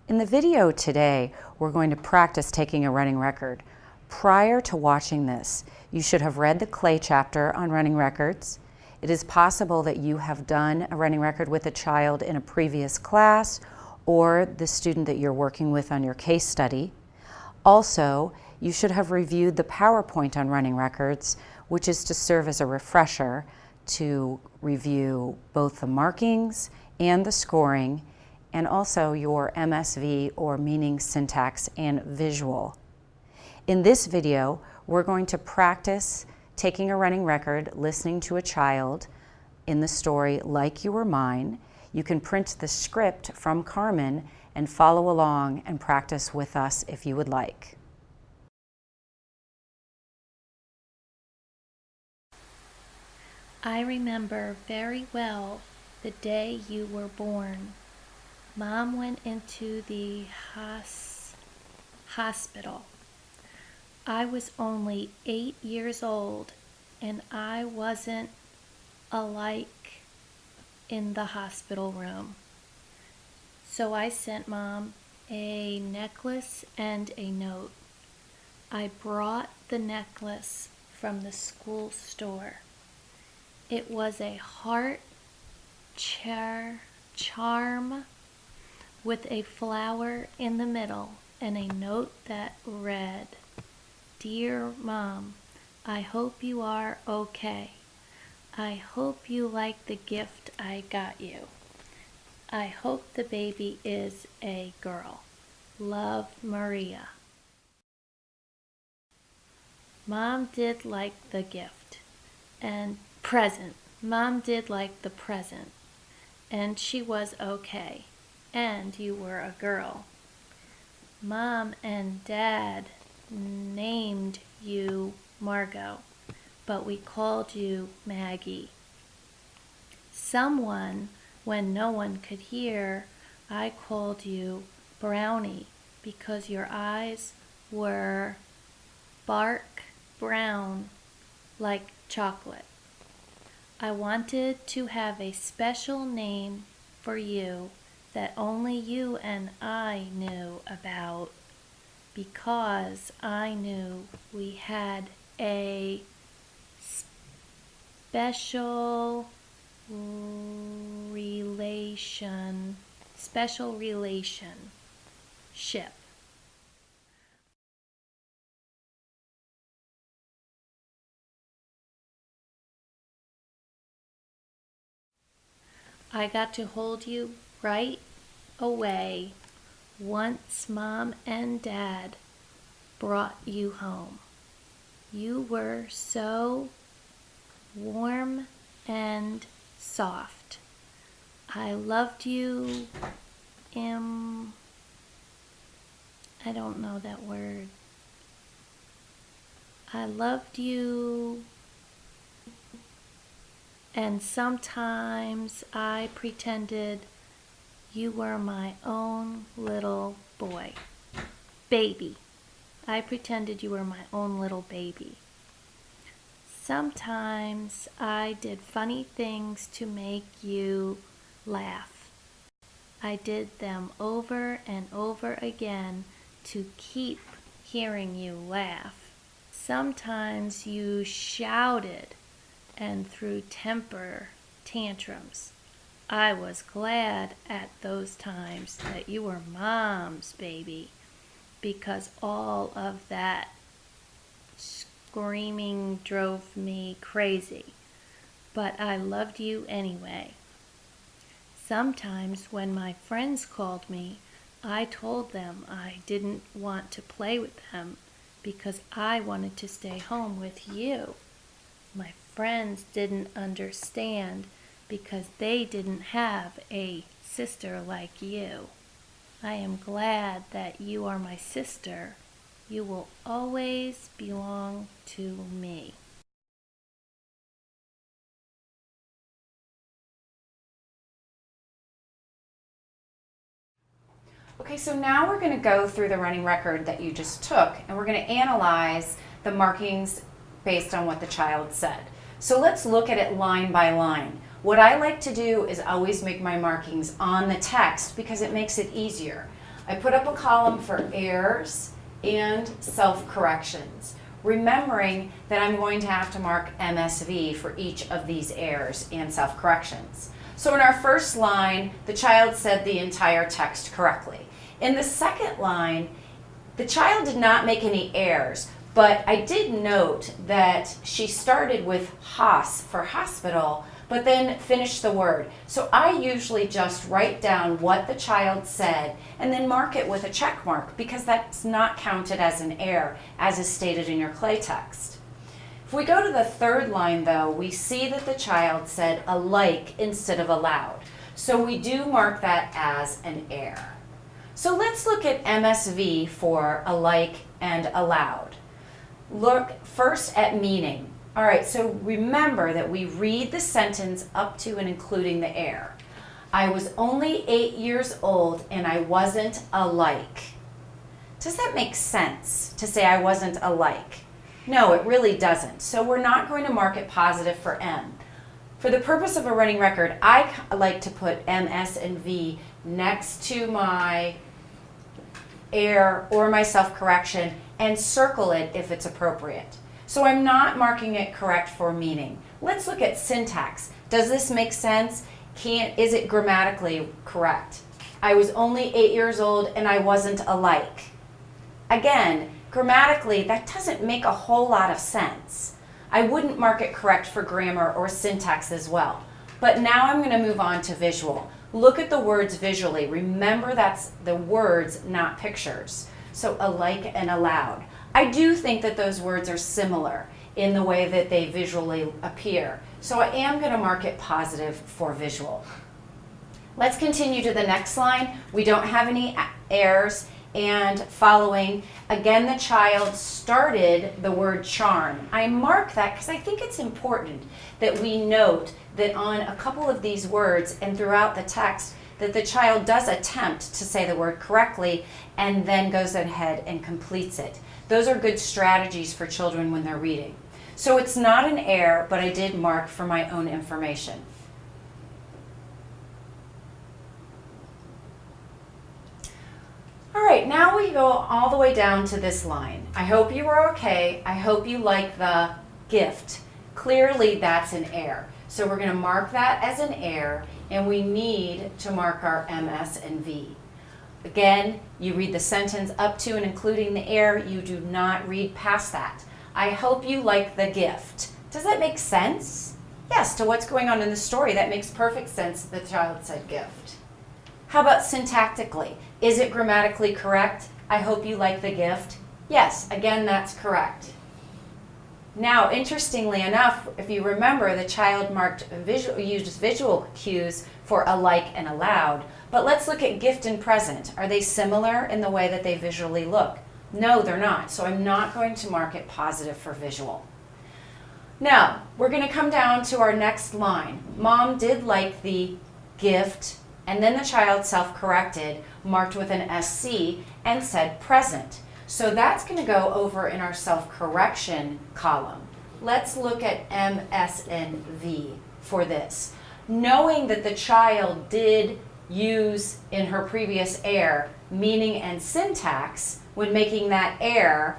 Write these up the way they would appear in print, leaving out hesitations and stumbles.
In the video today, we're going to practice taking a running record. Prior to watching this, you should have read the clay chapter on running records. It is possible that you have done a running record with a child in a previous class or the student that you're working with on your case study. Also, you should have reviewed the PowerPoint on running records, which is to serve as a refresher to review both the markings and the scoring, and also your MSV or meaning, syntax, and visual. In this video, we're going to practice taking a running record, listening to a child in the story Like You Were Mine. You can print the script from Carmen and follow along and practice with us if you would like. I remember very well the day you were born. Mom went into the hospital. I was only 8 years old and I wasn't alike in the hospital room. So I sent Mom a necklace and a note. I brought the necklace from the school store. It was a heart charm with a flower in the middle and a note that read, "Dear Mom, I hope you are okay. I hope you like the gift I got you. I hope the baby is a girl. Love, Maria." Mom did like the gift and present. Mom did like the present, and she was okay, and you were a girl. Mom and Dad named you Margot, but we called you Maggie. Someone, when no one could hear, I called you Brownie because your eyes were bark brown like chocolate. I wanted to have a special name for you that only you and I knew about, because I knew we had a special relationship. I got to hold you right away once Mom and Dad brought you home. You were so warm and soft. I loved you. I don't know that word. I loved you. And sometimes I pretended you were my own little boy. Baby. I pretended you were my own little baby. Sometimes I did funny things to make you laugh. I did them over and over again to keep hearing you laugh. Sometimes you shouted and threw temper tantrums. I was glad at those times that you were Mom's baby, because all of that screaming drove me crazy. But I loved you anyway. Sometimes when my friends called me, I told them I didn't want to play with them because I wanted to stay home with you. My friends didn't understand because they didn't have a sister like you. I am glad that you are my sister. You will always belong to me. Okay, so now we're going to go through the running record that you just took, and we're going to analyze the markings based on what the child said. So let's look at it line by line. What I like to do is always make my markings on the text because it makes it easier. I put up a column for errors and self-corrections, remembering that I'm going to have to mark MSV for each of these errors and self-corrections. So in our first line, the child said the entire text correctly. In the second line, the child did not make any errors, but I did note that she started with HOS for hospital, but then finished the word. So I usually just write down what the child said and then mark it with a check mark, because that's not counted as an error, as is stated in your clay text. If we go to the third line though, we see that the child said alike instead of aloud. So we do mark that as an error. So let's look at MSV for alike and aloud. Look first at meaning. All right, so remember that we read the sentence up to and including the error. I was only 8 years old and I wasn't alike. Does that make sense to say I wasn't alike? No, it really doesn't. So we're not going to mark it positive for M. For the purpose of a running record, I like to put M, S, and V next to my error or my self-correction and circle it if it's appropriate. So I'm not marking it correct for meaning. Let's look at syntax. Does this make sense? Is it grammatically correct? I was only 8 years old and I wasn't alike. Again, grammatically, that doesn't make a whole lot of sense. I wouldn't mark it correct for grammar or syntax as well. But now I'm going to move on to visual. Look at the words visually. Remember, that's the words, not pictures. So alike and aloud. I do think that those words are similar in the way that they visually appear. So I am going to mark it positive for visual. Let's continue to the next line. We don't have any errors. And following, again, the child started the word charm. I mark that because I think it's important that we note that on a couple of these words and throughout the text that the child does attempt to say the word correctly and then goes ahead and completes it. Those are good strategies for children when they're reading. So it's not an error, but I did mark for my own information. All right, now we go all the way down to this line. I hope you are okay. I hope you like the gift. Clearly that's an error. So we're going to mark that as an error, and we need to mark our MS and V. Again, you read the sentence up to and including the error. You do not read past that. I hope you like the gift. Does that make sense? Yes, to what's going on in the story. That makes perfect sense. The child said gift. How about syntactically? Is it grammatically correct? I hope you like the gift. Yes, again, that's correct. Now, interestingly enough, if you remember, the child used visual cues for alike and aloud. But let's look at gift and present. Are they similar in the way that they visually look? No, they're not. So I'm not going to mark it positive for visual. Now, we're going to come down to our next line. Mom did like the gift, and then the child self-corrected, marked with an SC, and said present. So that's going to go over in our self-correction column. Let's look at M, S, and V for this. Knowing that the child did use in her previous error meaning and syntax when making that error,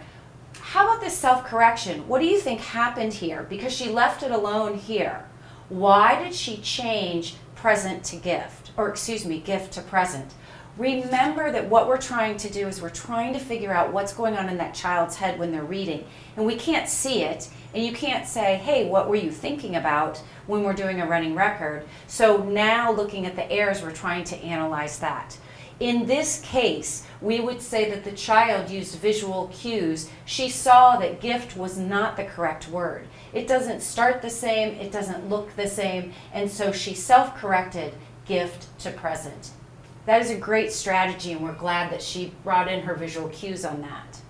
how about this self-correction? What do you think happened here? Because she left it alone here. Why did she change present to gift? Or excuse me, gift to present? Remember that what we're trying to do is we're trying to figure out what's going on in that child's head when they're reading. And we can't see it, and you can't say, hey, what were you thinking about when we're doing a running record? So now looking at the errors, we're trying to analyze that. In this case, we would say that the child used visual cues. She saw that gift was not the correct word. It doesn't start the same, it doesn't look the same, and so she self-corrected gift to present. That is a great strategy, and we're glad that she brought in her visual cues on that.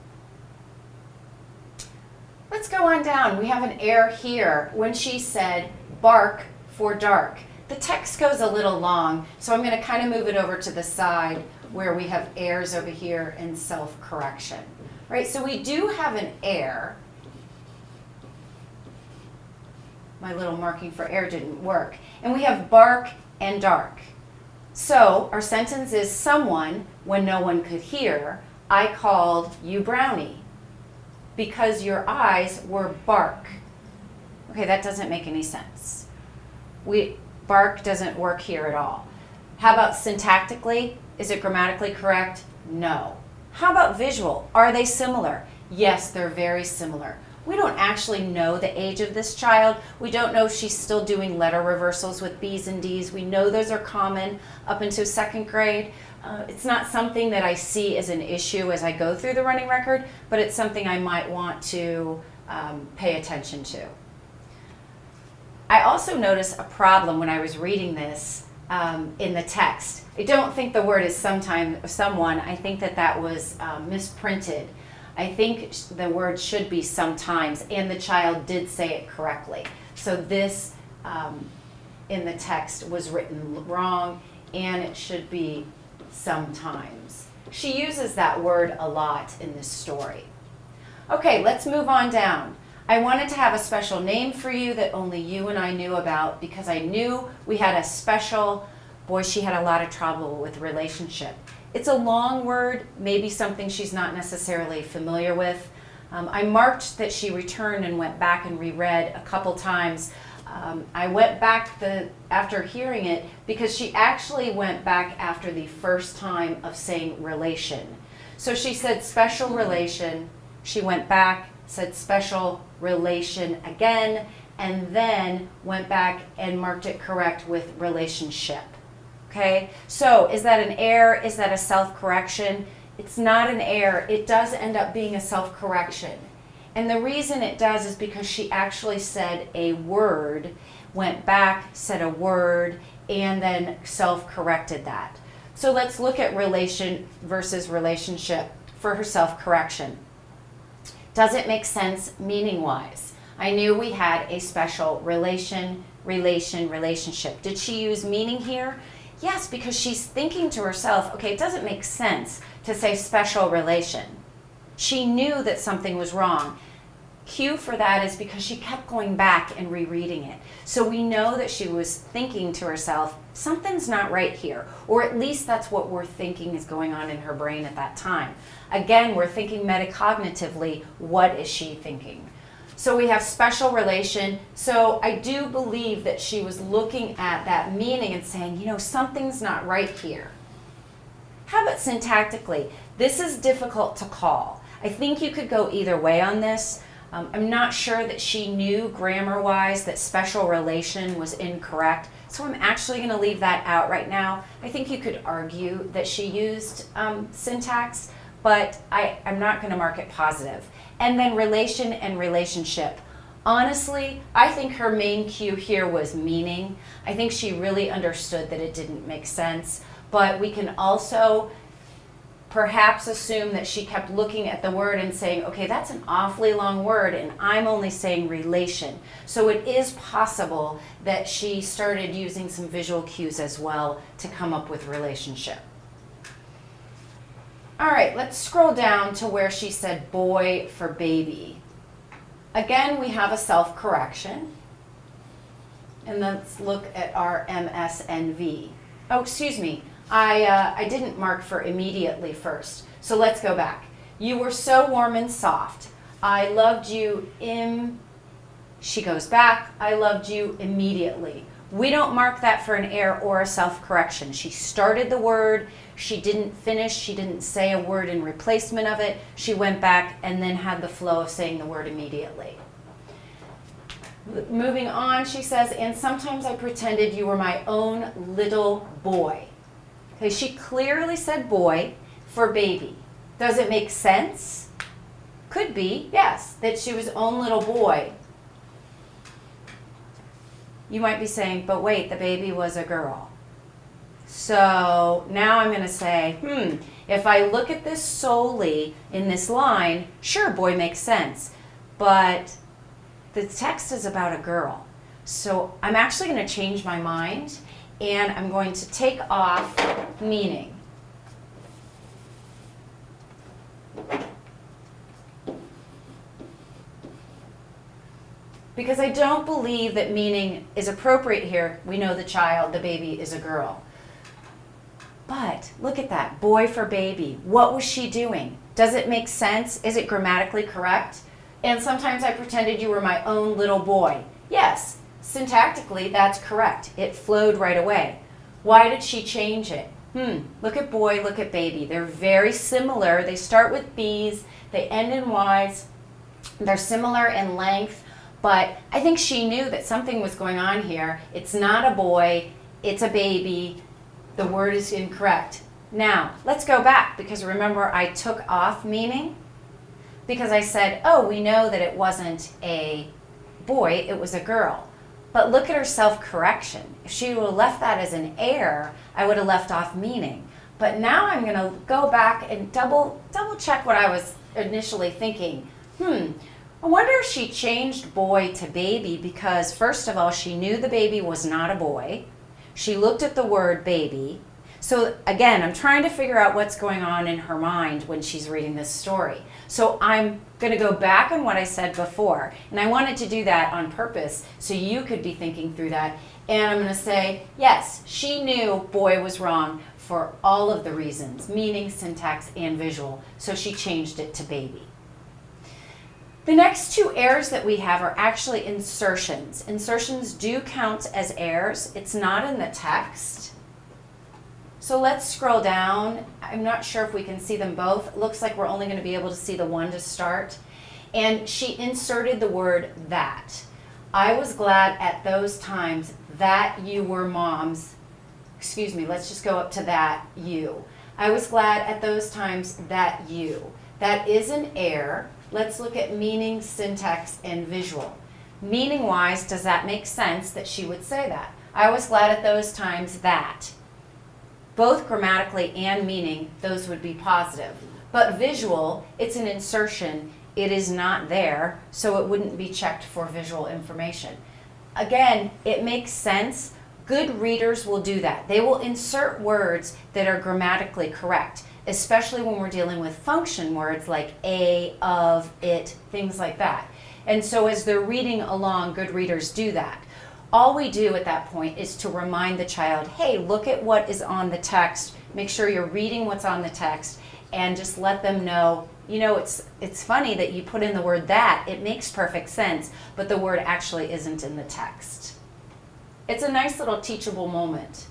Let's go on down. We have an error here when she said bark for dark. The text goes a little long, so I'm going to kind of move it over to the side where we have errors over here in self-correction. Right, so we do have an error. My little marking for error didn't work. And we have bark and dark. So our sentence is someone when no one could hear, I called you Brownie because your eyes were bark. Okay, that doesn't make any sense. Bark doesn't work here at all. How about syntactically? Is it grammatically correct? No. How about visual? Are they similar? Yes, they're very similar. We don't actually know the age of this child. We don't know if she's still doing letter reversals with B's and D's. We know those are common up into 2nd grade. It's not something that I see as an issue as I go through the running record, but it's something I might want to pay attention to. I also noticed a problem when I was reading this in the text. I don't think the word is someone. I think that was misprinted. I think the word should be sometimes, and the child did say it correctly. So this in the text was written wrong, and it should be sometimes. She uses that word a lot in this story. Okay, let's move on down. I wanted to have a special name for you that only you and I knew about because I knew we had a special, boy, she had a lot of trouble with relationship. It's a long word, maybe something she's not necessarily familiar with. I marked that she returned and went back and reread a couple times. I went back after hearing it because she actually went back after the first time of saying relation. So she said special relation, she went back, said special relation again, and then went back and marked it correct with relationship. Okay, so is that an error? Is that a self-correction? It's not an error. It does end up being a self-correction. And the reason it does is because she actually said a word, went back, said a word, and then self-corrected that. So let's look at relation versus relationship for her self-correction. Does it make sense meaning-wise? I knew we had a special relationship. Did she use meaning here? Yes, because she's thinking to herself, okay, it doesn't make sense to say special relation. She knew that something was wrong. Cue for that is because she kept going back and rereading it. So we know that she was thinking to herself, something's not right here. Or at least that's what we're thinking is going on in her brain at that time. Again, we're thinking metacognitively, what is she thinking? So we have special relation. So I do believe that she was looking at that meaning and saying, something's not right here. How about syntactically? This is difficult to call. I think you could go either way on this. I'm not sure that she knew grammar-wise that special relation was incorrect. So I'm actually going to leave that out right now. I think you could argue that she used syntax, but I'm not going to mark it positive. And then relation and relationship. Honestly, I think her main cue here was meaning. I think she really understood that it didn't make sense, but we can also perhaps assume that she kept looking at the word and saying, okay, that's an awfully long word, and I'm only saying relation. So it is possible that she started using some visual cues as well to come up with relationship. All right, let's scroll down to where she said boy for baby. Again, we have a self-correction. And let's look at our MSNV. Oh, excuse me. I didn't mark for immediately first. So let's go back. You were so warm and soft. I loved you She goes back. I loved you immediately. We don't mark that for an error or a self-correction. She started the word. She didn't finish. She didn't say a word in replacement of it. She went back and then had the flow of saying the word immediately. Moving on, she says, and sometimes I pretended you were my own little boy. Okay, she clearly said boy for baby. Does it make sense? Could be, yes, that she was own little boy. You might be saying, but wait, the baby was a girl. So now I'm going to say, if I look at this solely in this line, sure, boy makes sense. But the text is about a girl. So I'm actually going to change my mind, and I'm going to take off meaning. Because I don't believe that meaning is appropriate here. We know the child, the baby, is a girl. But look at that, boy for baby. What was she doing? Does it make sense? Is it grammatically correct? And sometimes I pretended you were my own little boy. Yes, syntactically that's correct. It flowed right away. Why did she change it? Look at boy, look at baby. They're very similar. They start with B's, they end in Y's. They're similar in length, but I think she knew that something was going on here. It's not a boy, it's a baby. The word is incorrect. Now, let's go back, because remember I took off meaning? Because I said, oh, we know that it wasn't a boy, it was a girl. But look at her self-correction. If she would have left that as an error, I would have left off meaning. But now I'm going to go back and double check what I was initially thinking. I wonder if she changed boy to baby because, first of all, she knew the baby was not a boy. She looked at the word baby. So again, I'm trying to figure out what's going on in her mind when she's reading this story. So I'm going to go back on what I said before. And I wanted to do that on purpose so you could be thinking through that. And I'm going to say, yes, she knew boy was wrong for all of the reasons, meaning, syntax, and visual. So she changed it to baby. The next two errors that we have are actually insertions. Insertions do count as errors. It's not in the text. So let's scroll down. I'm not sure if we can see them both. It looks like we're only going to be able to see the one to start. And she inserted the word that. I was glad at those times that you were moms. Excuse me, let's just go up to that you. I was glad at those times that you. That is an error. Let's look at meaning, syntax, and visual. Meaning-wise, does that make sense that she would say that? I was glad at those times that. Both grammatically and meaning, those would be positive. But visual, it's an insertion. It is not there, so it wouldn't be checked for visual information. Again, it makes sense. Good readers will do that. They will insert words that are grammatically correct, especially when we're dealing with function words like a, of, it, things like that. And so as they're reading along, good readers do that. All we do at that point is to remind the child, hey, look at what is on the text, make sure you're reading what's on the text, and just let them know, you know, it's funny that you put in the word that, it makes perfect sense, but the word actually isn't in the text. It's a nice little teachable moment.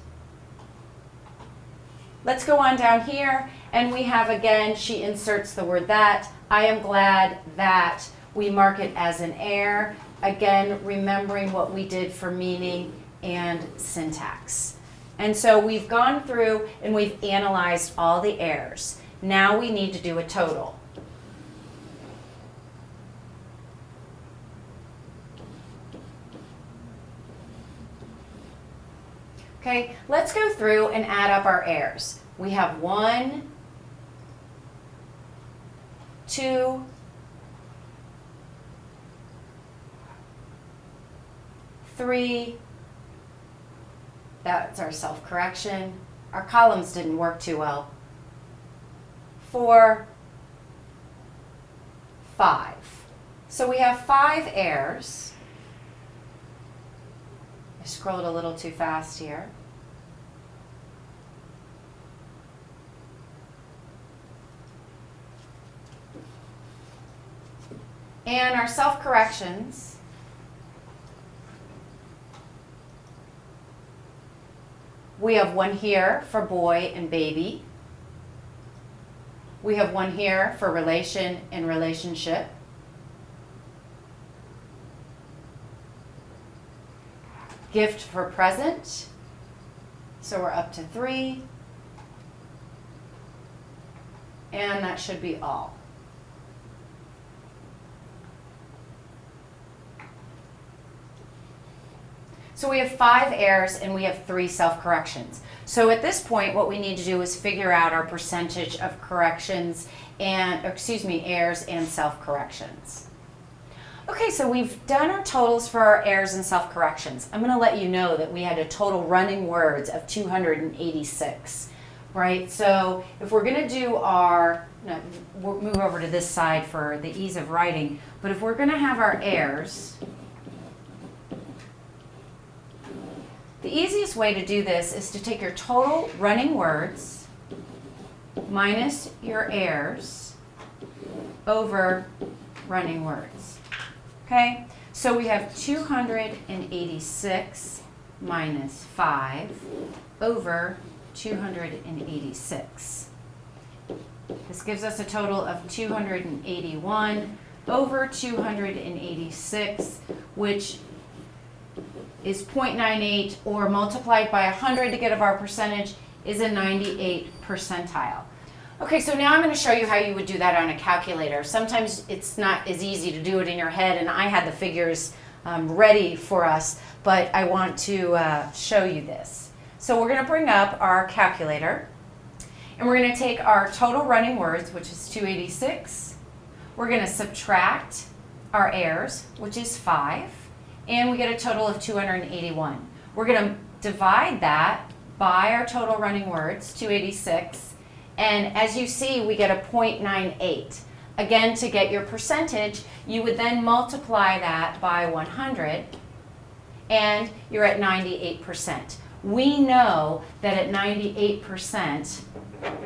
Let's go on down here, and we have again, she inserts the word that. I am glad that. We mark it as an error. Again, remembering what we did for meaning and syntax. And so we've gone through and we've analyzed all the errors. Now we need to do a total. Okay, let's go through and add up our errors. We have 1, 2, 3, that's our self-correction. Our columns didn't work too well. 4, 5. So we have 5 errors. I scrolled a little too fast here. And our self-corrections, we have 1 here for boy and baby. We have 1 here for relation and relationship. Gift for present, so we're up to 3. And that should be all. So we have 5 errors and we have 3 self-corrections. So at this point, what we need to do is figure out our percentage of corrections and, errors and self-corrections. Okay, so we've done our totals for our errors and self-corrections. I'm going to let you know that we had a total running words of 286, right? So if we're going to do our, we'll move over to this side for the ease of writing, but if we're going to have our errors, The easiest way to do this is to take your total running words minus your errors over running words. Okay? So we have 286 minus 5 over 286. This gives us a total of 281 over 286, which is 0.98, or multiplied by 100 to get our percentage is a 98 percentile. Okay, so now I'm going to show you how you would do that on a calculator. Sometimes it's not as easy to do it in your head, and I had the figures ready for us, but I want to show you this. So we're going to bring up our calculator, and we're going to take our total running words, which is 286. We're going to subtract our errors, which is 5, and we get a total of 281. We're going to divide that by our total running words, 286, and as you see, we get a 0.98. Again, to get your percentage, you would then multiply that by 100, and you're at 98%. We know that at 98%,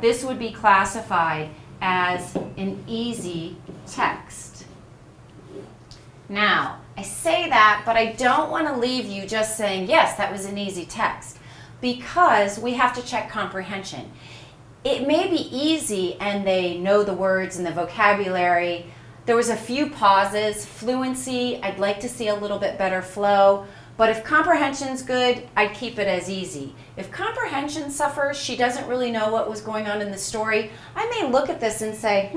this would be classified as an easy text. Now, I say that, but I don't want to leave you just saying, yes, that was an easy text, because we have to check comprehension. It may be easy and they know the words and the vocabulary. There was a few pauses. Fluency, I'd like to see a little bit better flow. But if comprehension's good, I'd keep it as easy. If comprehension suffers, she doesn't really know what was going on in the story, I may look at this and say,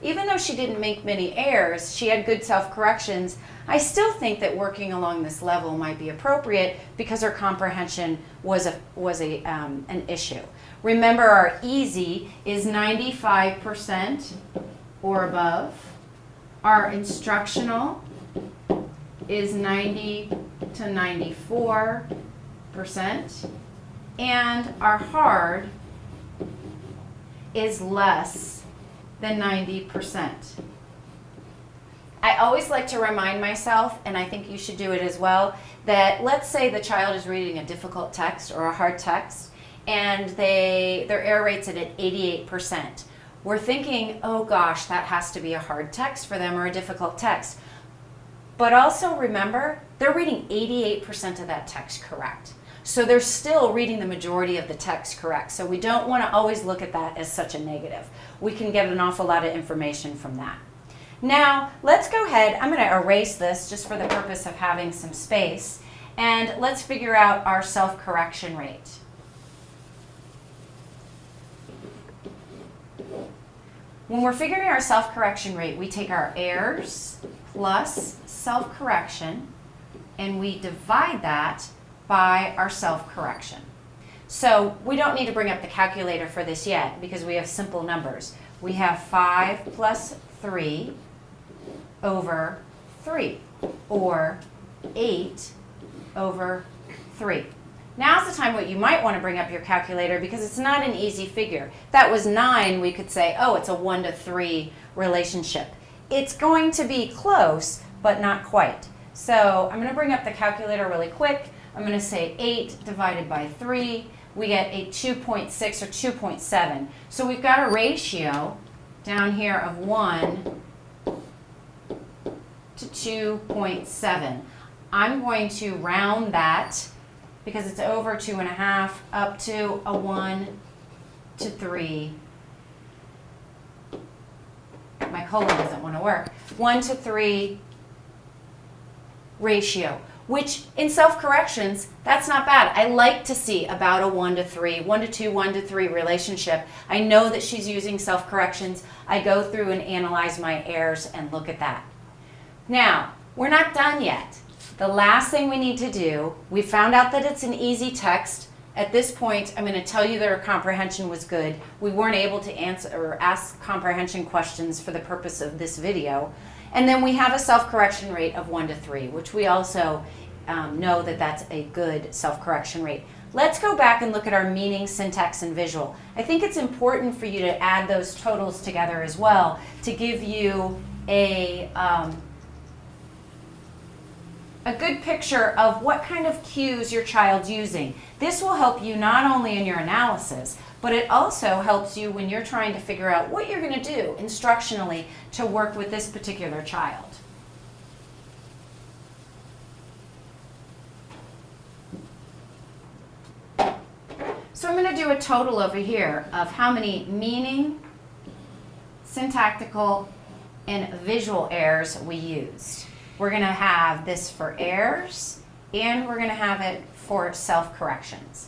even though she didn't make many errors, she had good self-corrections, I still think that working along this level might be appropriate because her comprehension was an issue. Remember, our easy is 95% or above. Our instructional is 90 to 94%, and our hard is less than 90%. I always like to remind myself, and I think you should do it as well, that let's say the child is reading a difficult text or a hard text, and their error rate's at 88%. We're thinking, oh gosh, that has to be a hard text for them or a difficult text. But also remember, they're reading 88% of that text correct. So they're still reading the majority of the text correct. So we don't want to always look at that as such a negative. We can get an awful lot of information from that. Now, let's go ahead. I'm going to erase this just for the purpose of having some space. And let's figure out our self-correction rate. When we're figuring our self-correction rate, we take our errors plus self-correction, and we divide that by our self-correction. So we don't need to bring up the calculator for this yet because we have simple numbers. We have 5 plus 3 over 3, or 8 over 3. Now's the time what you might want to bring up your calculator because it's not an easy figure. If that was 9, we could say, oh, it's a 1 to 3 relationship. It's going to be close, but not quite. So I'm going to bring up the calculator really quick. I'm going to say 8 divided by 3. We get a 2.6 or 2.7. So we've got a ratio down here of 1 to 2.7. I'm going to round that because it's over 2.5 up to a 1 to 3. My colon doesn't want to work. 1 to 3 ratio, which in self-corrections, that's not bad. I like to see about a 1 to 3, 1 to 2, 1 to 3 relationship. I know that she's using self-corrections. I go through and analyze my errors and look at that. Now, we're not done yet. The last thing we need to do, we found out that it's an easy text. At this point, I'm going to tell you that our comprehension was good. We weren't able to answer or ask comprehension questions for the purpose of this video. And then we have a self-correction rate of 1 to 3, which we also know that that's a good self-correction rate. Let's go back and look at our meaning, syntax, and visual. I think it's important for you to add those totals together as well to give you a a good picture of what kind of cues your child's using. This will help you not only in your analysis, but it also helps you when you're trying to figure out what you're going to do instructionally to work with this particular child. So I'm going to do a total over here of how many meaning, syntactical, and visual errors we used. We're going to have this for errors, and we're going to have it for self-corrections.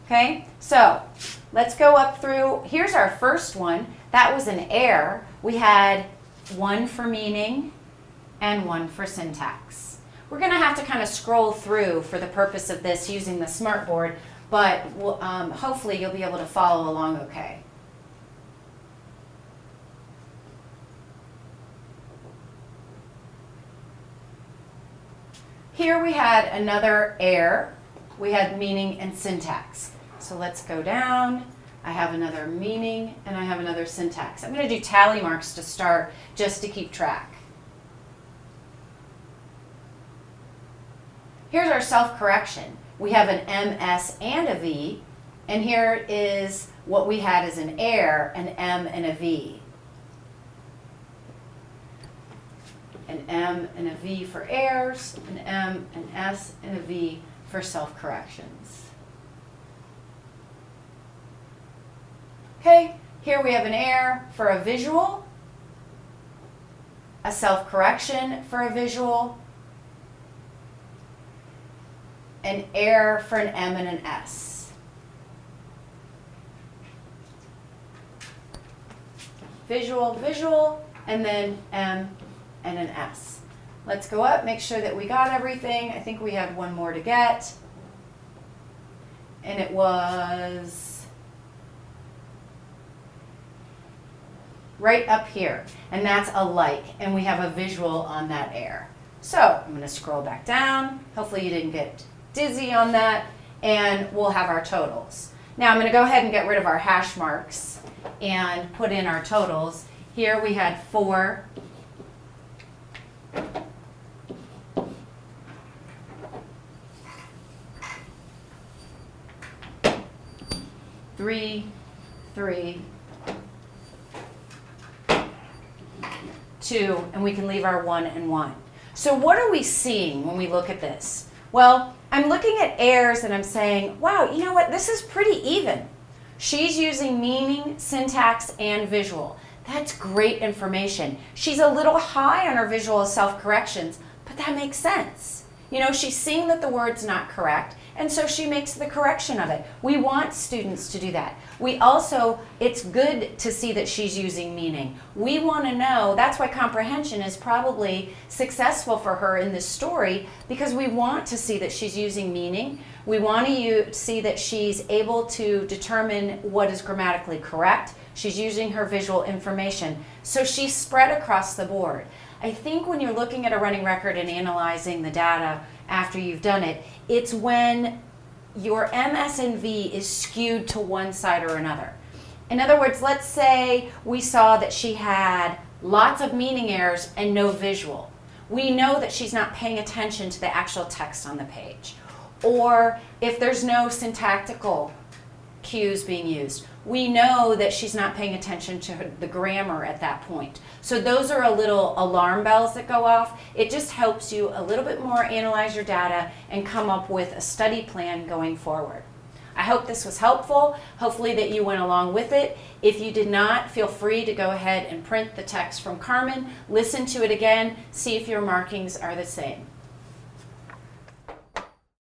Okay, so let's go up through. Here's our first one. That was an error. We had one for meaning and one for syntax. We're going to have to kind of scroll through for the purpose of this using the smartboard, but hopefully you'll be able to follow along okay. Here we had another error. We had meaning and syntax. So let's go down. I have another meaning and I have another syntax. I'm going to do tally marks to start just to keep track. Here's our self-correction. We have an MS and a V, and here is what we had as an error, an M and a V. An M and a V for errors, an M, an S, and a V for self-corrections. Okay, here we have an error for a visual, a self-correction for a visual, an error for an M and an S. Visual, visual, and then M and an S. Let's go up, make sure that we got everything. I think we had one more to get. And it was right up here. And that's a like, and we have a visual on that error. So I'm going to scroll back down. Hopefully you didn't get dizzy on that, and we'll have our totals. Now I'm going to go ahead and get rid of our hash marks and put in our totals. Here we had 4, 3, 3, 2, and we can leave our 1 and 1. So what are we seeing when we look at this? Well, I'm looking at errors and I'm saying, wow, you know what, this is pretty even. She's using meaning, syntax, and visual. That's great information. She's a little high on her visual self-corrections, but that makes sense. You know, she's seeing that the word's not correct, and so she makes the correction of it. We want students to do that. We also, it's good to see that she's using meaning. We want to know, that's why comprehension is probably successful for her in this story, because we want to see that she's using meaning. We want to see that she's able to determine what is grammatically correct. She's using her visual information. So she's spread across the board. I think when you're looking at a running record and analyzing the data after you've done it, it's when your MS and V is skewed to one side or another. In other words, let's say we saw that she had lots of meaning errors and no visual. We know that she's not paying attention to the actual text on the page. Or if there's no syntactical cues being used, we know that she's not paying attention to the grammar at that point. So those are a little alarm bells that go off. It just helps you a little bit more analyze your data and come up with a study plan going forward. I hope this was helpful. Hopefully that you went along with it. If you did not, feel free to go ahead and print the text from Carmen, listen to it again, see if your markings are the same.